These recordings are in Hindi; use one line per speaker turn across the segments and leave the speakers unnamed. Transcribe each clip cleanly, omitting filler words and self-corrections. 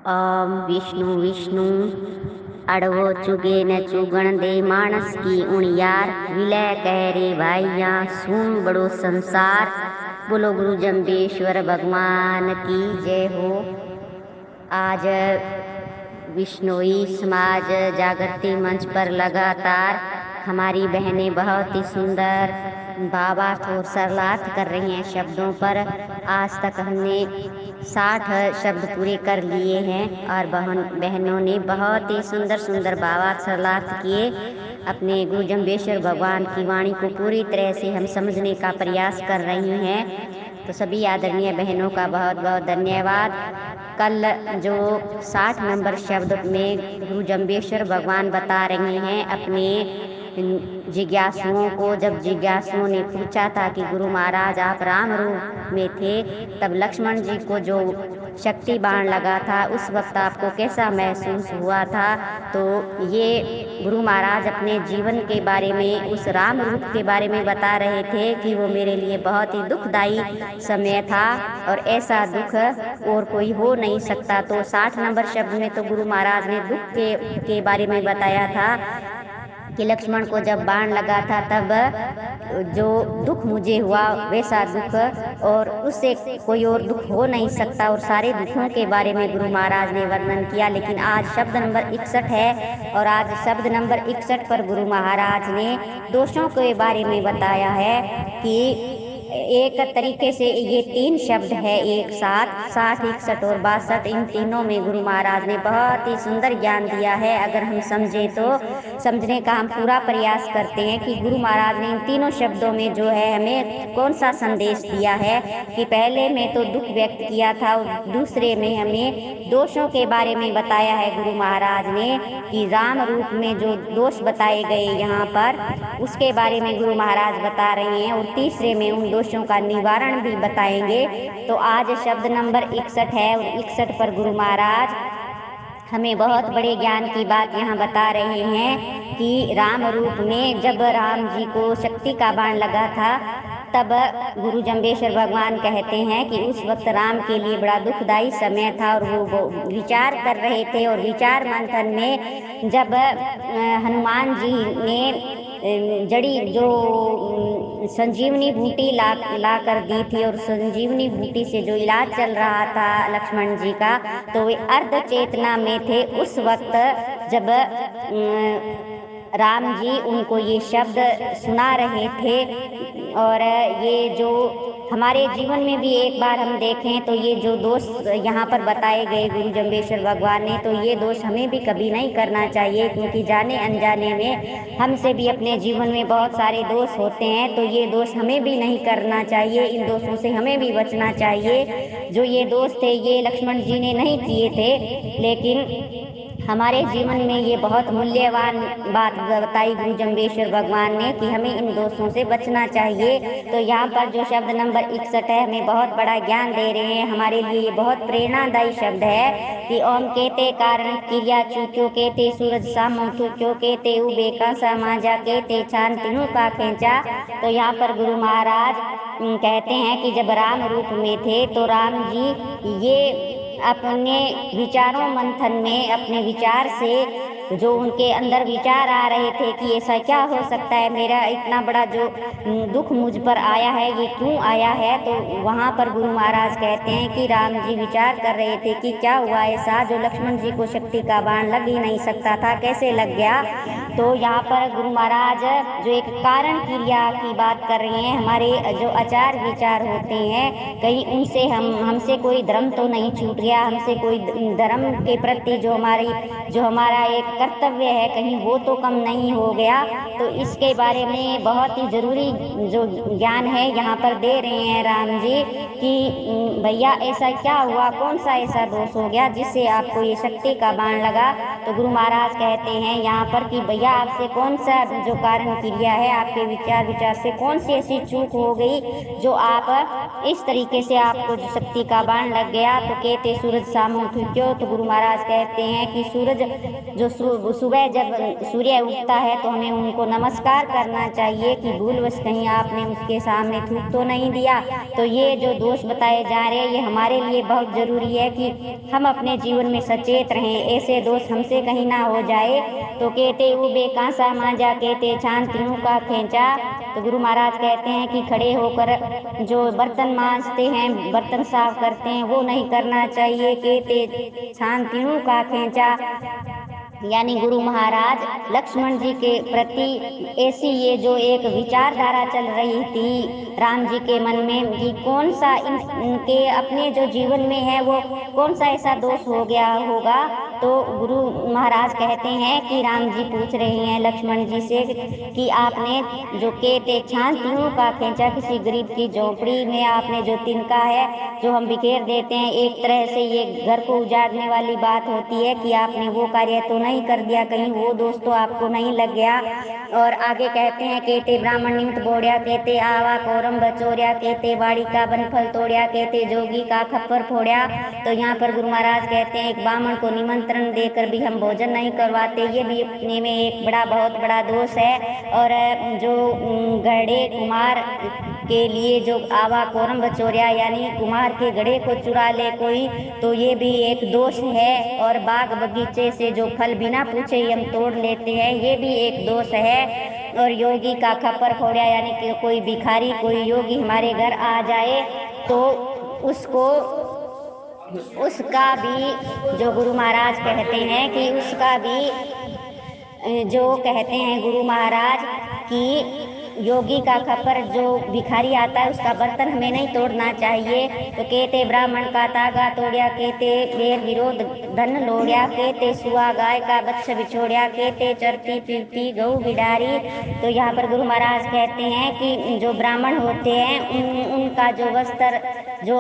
ओम विष्णु विष्णु अड़वो चुगे न चुगण दे मानस की उणियार विलय कह रे भाइया सुन बड़ो संसार। बोलो गुरु जम्बेश्वर भगवान की जय हो। आज विश्नोई समाज जागृति मंच पर लगातार हमारी बहनें बहुत ही सुंदर भावार्थ और सरलार्थ कर रही हैं शब्दों पर। आज तक हमने 60 शब्द पूरे कर लिए हैं और बहनों ने बहुत ही सुंदर सुंदर भावार्थ सरलार्थ किए। अपने गुरु जम्बेश्वर भगवान की वाणी को पूरी तरह से हम समझने का प्रयास कर रही हैं। तो सभी आदरणीय बहनों का बहुत बहुत धन्यवाद। कल जो 60 नंबर शब्द में गुरु जम्बेश्वर भगवान बता रहे हैं अपने जिज्ञासुओं को, जब जिज्ञासुओं ने पूछा था कि गुरु महाराज आप राम रूप में थे, तब लक्ष्मण जी को जो शक्ति बाण लगा था उस वक्त आपको कैसा महसूस हुआ था। तो ये गुरु महाराज अपने जीवन के बारे में, उस राम रूप के बारे में बता रहे थे कि वो मेरे लिए बहुत ही दुखदाई समय था और ऐसा दुख और कोई हो नहीं सकता। तो 60 नंबर शब्द में तो गुरु महाराज ने दुख के बारे में बताया था कि लक्ष्मण को जब बाण लगा था तब जो दुख मुझे हुआ वैसा दुख और उससे कोई और दुख हो नहीं सकता, और सारे दुखों के बारे में गुरु महाराज ने वर्णन किया। लेकिन आज शब्द नंबर 61 है और आज शब्द नंबर 61 पर गुरु महाराज ने दोषों के बारे में बताया है कि एक तरीके से ये 3 शब्द है एक साथ, 60, 61 और 62। इन तीनों में गुरु महाराज ने बहुत ही सुंदर ज्ञान दिया है। अगर हम समझे तो समझने का हम पूरा प्रयास करते हैं कि गुरु महाराज ने इन तीनों शब्दों में जो है हमें कौन सा संदेश दिया है। कि पहले में तो दुख व्यक्त किया था और दूसरे में हमें दोषों के बारे में बताया है गुरु महाराज ने कि राम रूप में जो दोष बताए गए यहाँ पर उसके बारे में गुरु महाराज बता रहे हैं, और तीसरे में उन दोषों का निवारण भी बताएंगे। तो आज शब्द नंबर 61 है और 61 पर गुरु महाराज हमें बहुत बड़े ज्ञान की बात यहाँ बता रहे हैं कि राम रूप में जब राम जी को शक्ति का बाण लगा था तब गुरु जम्बेश्वर भगवान कहते हैं कि उस वक्त राम के लिए बड़ा दुखदाई समय था और वो विचार कर रहे थे। और विचार मंथन में जब हनुमान जी ने जड़ी जो संजीवनी बूटी ला कर दी थी और संजीवनी बूटी से जो इलाज चल रहा था लक्ष्मण जी का, तो वे अर्ध चेतना में थे उस वक्त जब राम जी उनको ये शब्द सुना रहे थे। और ये जो हमारे जीवन में भी एक बार हम देखें तो ये जो दोष यहाँ पर बताए गए गुरु जम्बेश्वर भगवान ने, तो ये दोष हमें भी कभी नहीं करना चाहिए, क्योंकि जाने अनजाने में हमसे भी अपने जीवन में बहुत सारे दोष होते हैं। तो ये दोष हमें भी नहीं करना चाहिए, इन दोषों से हमें भी बचना चाहिए। जो ये दोष थे ये लक्ष्मण जी ने नहीं किए थे, लेकिन हमारे जीवन में ये बहुत मूल्यवान बात बताई गुरु जम्बेश्वर भगवान ने कि हमें इन दोषों से बचना चाहिए। तो यहाँ पर जो शब्द नंबर 61 है हमें बहुत बड़ा ज्ञान दे रहे हैं। हमारे लिए ये बहुत प्रेरणादायी शब्द है कि ओम केते कारण क्रिया चूक्यो केते सूरज सामो थूक्यो केते उबे का समाजा केते छान तीनों का खेचा। तो यहाँ पर गुरु महाराज कहते हैं कि जब राम रूप में थे तो राम जी ये अपने विचारों मंथन में अपने विचार से जो उनके अंदर विचार आ रहे थे कि ऐसा क्या हो सकता है, मेरा इतना बड़ा जो दुख मुझ पर आया है ये क्यों आया है। तो वहाँ पर गुरु महाराज कहते हैं कि राम जी विचार कर रहे थे कि क्या हुआ ऐसा जो लक्ष्मण जी को शक्ति का बाण लग ही नहीं सकता था, कैसे लग गया। तो यहाँ पर गुरु महाराज जो एक कारण क्रिया की बात कर रहे हैं। हमारे जो आचार विचार होते हैं कहीं उनसे हमसे कोई धर्म तो नहीं छूट गया, हमसे कोई धर्म के प्रति जो हमारा एक कर्तव्य है कहीं वो तो कम नहीं हो गया। तो इसके बारे में बहुत ही जरूरी जो ज्ञान है यहाँ पर दे रहे हैं राम जी कि भैया ऐसा क्या हुआ, कौन सा ऐसा दोष हो गया जिससे आपको ये शक्ति का बाण लगा। तो गुरु महाराज कहते हैं यहाँ पर कि भैया आपसे कौन सा जो कारण क्रिया है, आपके विचार से कौन सी ऐसी चूक हो गई जो आप इस तरीके से आपको जो शक्ति का बाण लग गया। तो कहते सूरज सामो थुक्यो। तो गुरु महाराज कहते हैं कि सूरज जो सुबह जब सूर्य उगता है तो हमें उनको नमस्कार करना चाहिए कि भूलवश कहीं आपने उसके सामने थूक तो नहीं दिया। तो ये जो दोष बताए जा रहे हैं ये हमारे लिए बहुत जरूरी है कि हम अपने जीवन में सचेत रहें, ऐसे दोष हमसे कहीं ना हो जाए। तो कहते उबे कांसा मांजा, कहते छान तीनों का खींचा। तो गुरु महाराज कहते हैं कि खड़े होकर जो बर्तन मांजते हैं, बर्तन साफ करते हैं, वो नहीं करना चाहिए। कहते छान तीनों का खींचा, यानी गुरु महाराज लक्ष्मण जी के प्रति ऐसी ये जो एक विचारधारा चल रही थी राम जी के मन में कि कौन सा इनके अपने जो जीवन में है वो कौन सा ऐसा दोष हो गया होगा। तो गुरु महाराज कहते हैं कि राम जी पूछ रहे हैं लक्ष्मण जी से कि आपने जो कहते छान तीनों का खींचा, किसी गरीब की झोंपड़ी में आपने जो तिनका है जो हम बिखेर देते हैं, एक तरह से ये घर को उजाड़ने वाली बात होती है कि आपने वो कार्य तो नहीं कर दिया, कहीं वो दोस्त तो आपको नहीं लग गया। और आगे कहते हैं कहते ब्राह्मण निमित बोड़िया, कहते आवा कोरम बचोरिया, कहते बाड़ी का बनफल तोड़िया, कहते जोगी का खप्पर फोड़िया। तो यहाँ पर गुरु महाराज कहते हैं एक ब्राह्मण को निमंत्रण देकर भी हम भोजन नहीं करवाते, ये भी अपने में एक बहुत बड़ा दोष है। और जो गढ़े कुमार के लिए जो आवा कोरम बचोरिया यानी कुमार के गढ़े को चुरा ले कोई, तो ये भी एक दोष है। और बाग बगीचे से जो फल बिना पूछे हम तोड़ लेते हैं, ये भी एक दोष है। और योगी का खप्पर फोड़ा, यानी कि कोई भिखारी कोई योगी हमारे घर आ जाए तो उसका भी जो गुरु महाराज कहते हैं कि उसका भी जो कहते हैं गुरु महाराज कि योगी का खप्पर जो भिखारी आता है उसका बर्तन हमें नहीं तोड़ना चाहिए। तो कहते ब्राह्मण का तागा तोड़िया, कहते बेर विरोध धन लोड़िया, कहते सुआ गाय का बच्चा बिछोड़िया, कहते चरती पीती गऊ बिडारी। तो यहाँ पर गुरु महाराज कहते हैं कि जो ब्राह्मण होते हैं उनका जो वस्त्र जो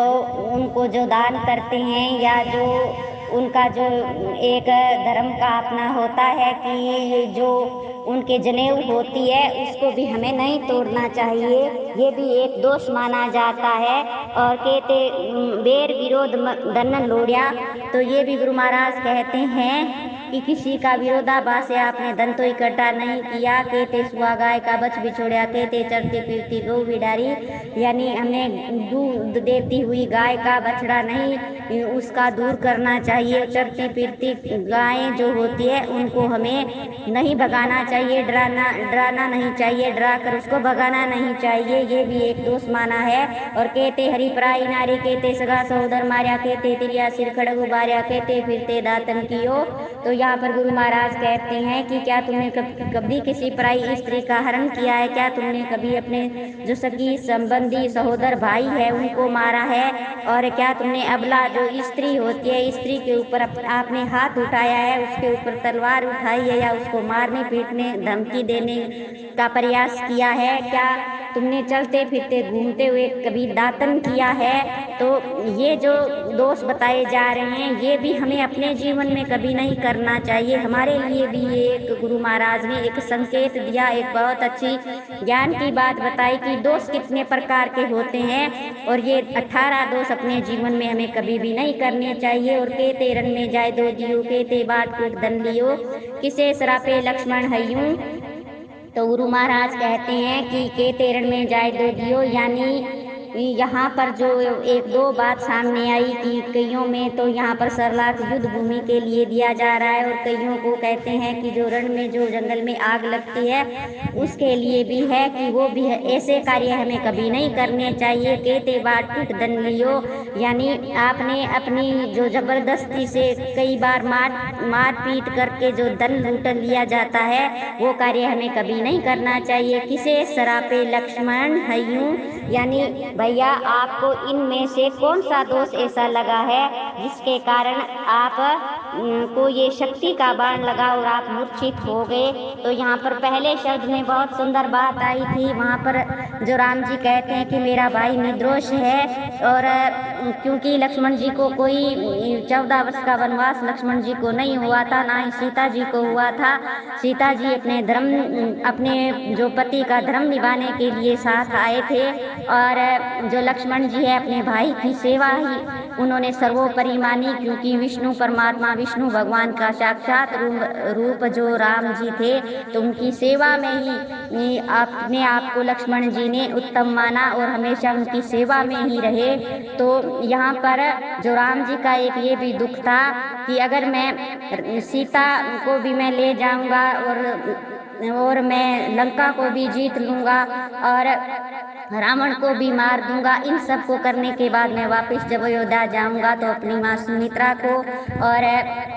उनको जो दान करते हैं या जो उनका जो एक धर्म का अपना होता है कि जो उनके जनेऊ होती है उसको भी हमें नहीं तोड़ना चाहिए, ये भी एक दोष माना जाता है। और कहते बेर विरोध धन लोड़िया, तो ये भी गुरु महाराज कहते हैं कि किसी का विरोधाभास से आपने धन तो इकट्ठा नहीं किया। कहते सुआ गाय का बच बिछोड़िया, कहते चरती फिरती गौ बिडारी, यानी हमें दूध देती हुई गाय का बछड़ा नहीं उसका दूर करना चाहिए। चरती फिरती गायें जो होती है उनको हमें नहीं भगाना चाहिए, डराना नहीं चाहिए, डरा कर उसको भगाना नहीं चाहिए, ये भी एक दोष माना है। और कहते हरि पराई नारी, कहते सगा सहोदर मारिया, कहते तिरिया सिर खड़ग उबारिया, कहते फिरते दातन कियो। तो यहाँ पर गुरु महाराज कहते हैं कि क्या तुमने कभी किसी पराई स्त्री का हरण किया है? क्या तुमने कभी अपने जो सगी संबंधी सहोदर भाई है उनको मारा है? और क्या तुमने अबला जो स्त्री होती है स्त्री के ऊपर आपने हाथ उठाया है, उसके ऊपर तलवार उठाई है या उसको मारने पीटने धमकी देने का प्रयास किया है? क्या तुमने चलते फिरते घूमते हुए कभी दातन किया है? तो ये जो दोष बताए जा रहे हैं ये भी हमें अपने जीवन में कभी नहीं करना चाहिए। हमारे लिए भी ये एक गुरु महाराज ने एक संकेत दिया, एक बहुत अच्छी ज्ञान की बात बताई कि दोष कितने प्रकार के होते हैं और ये 18 दोष अपने जीवन में हमें कभी भी नहीं करने चाहिए। और कहते रन में जाए दो दियो, कहते बाट कूट धन लियो, किसे सरापे लक्ष्मण हयूं। तो गुरु महाराज कहते हैं कि कहते रण में जाए दो दियो, यानी यहाँ पर जो एक दो बात सामने आई कि कईयों में तो यहाँ पर सरलाख युद्ध भूमि के लिए दिया जा रहा है और कईयों को कहते हैं कि जो रण में जो जंगल में आग लगती है उसके लिए भी है कि वो भी है। ऐसे कार्य हमें कभी नहीं करने चाहिए। कहते बाट कूट धन लियो, यानी आपने अपनी जो जबरदस्ती से कई बार मार पीट करके जो धन लूट लिया जाता है वो कार्य हमें कभी नहीं करना चाहिए। किसे सरापे लक्ष्मण हयूं, यानी भैया आपको इनमें से कौन सा दोष ऐसा लगा है जिसके कारण आप को ये शक्ति का बाण लगा और आप मूर्छित हो गए। तो यहाँ पर पहले शब्द में बहुत सुंदर बात आई थी, वहाँ पर जो राम जी कहते हैं कि मेरा भाई निर्दोष है। और क्योंकि लक्ष्मण जी को कोई 14 वर्ष का वनवास लक्ष्मण जी को नहीं हुआ था, ना ही सीता जी को हुआ था। सीता जी अपने जो पति का धर्म निभाने के लिए साथ आए थे और जो लक्ष्मण जी है अपने भाई की सेवा ही उन्होंने सर्वोपरि मानी, क्योंकि विष्णु परमात्मा, विष्णु भगवान का साक्षात रूप जो राम जी थे, तो उनकी सेवा में ही अपने आप को लक्ष्मण जी ने उत्तम माना और हमेशा उनकी सेवा में ही रहे। तो यहाँ पर जो राम जी का एक ये भी दुख था कि अगर मैं सीता को भी मैं ले जाऊंगा और मैं लंका को भी जीत लूंगा और रावण को भी मार दूंगा, इन सब को करने के बाद मैं वापस जब अयोध्या जाऊंगा तो अपनी माँ सुमित्रा को और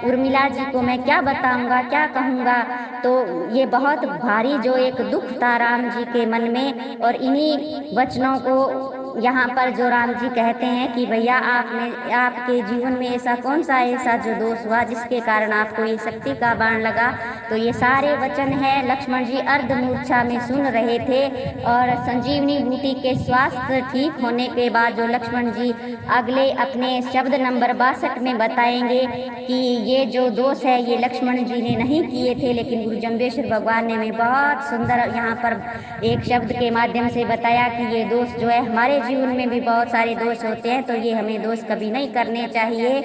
उर्मिला जी को मैं क्या बताऊंगा, क्या कहूंगा। तो ये बहुत भारी जो एक दुख था राम जी के मन में, और इन्हीं वचनों को यहाँ पर जो राम जी कहते हैं कि भैया आपके जीवन में ऐसा जो दोष हुआ जिसके कारण आपको ये शक्ति का बाण लगा। तो ये सारे वचन है लक्ष्मण जी अर्ध मूर्छा में सुन रहे थे, और संजीवनी बूटी के स्वास्थ्य ठीक होने के बाद जो लक्ष्मण जी अगले अपने शब्द नंबर 62 में बताएंगे कि ये जो दोष है ये लक्ष्मण जी ने नहीं किए थे, लेकिन गुरु जम्बेश्वर भगवान ने हमें बहुत सुंदर यहाँ पर एक शब्द के माध्यम से बताया कि ये दोष जो है, हमारे जीवन में भी बहुत सारे दोष होते हैं, तो ये हमें दोष कभी नहीं करने चाहिए।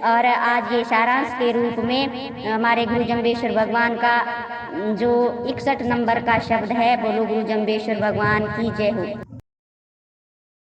और आज ये सारांश के रूप में हमारे गुरु जम्बेश्वर भगवान का जो 61 नंबर का शब्द है, बोलो गुरु जम्बेश्वर भगवान की जय हो।